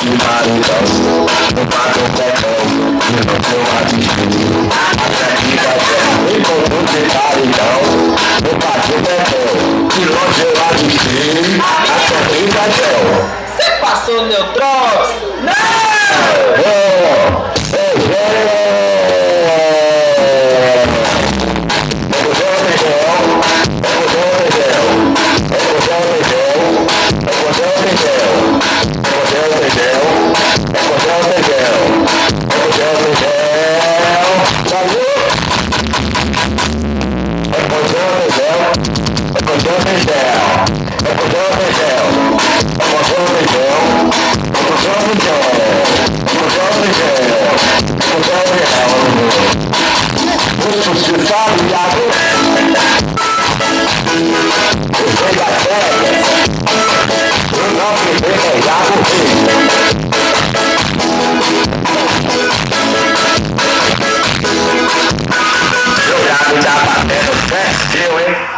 de maridão, no pato pecão, e no teu rabichinho. Até que vai ser, encontro de maridão, no pato pecão, e no teu rabichinho. Até que vai ser. Você passou Neutrox? Não! Tá batendo certinho, hein?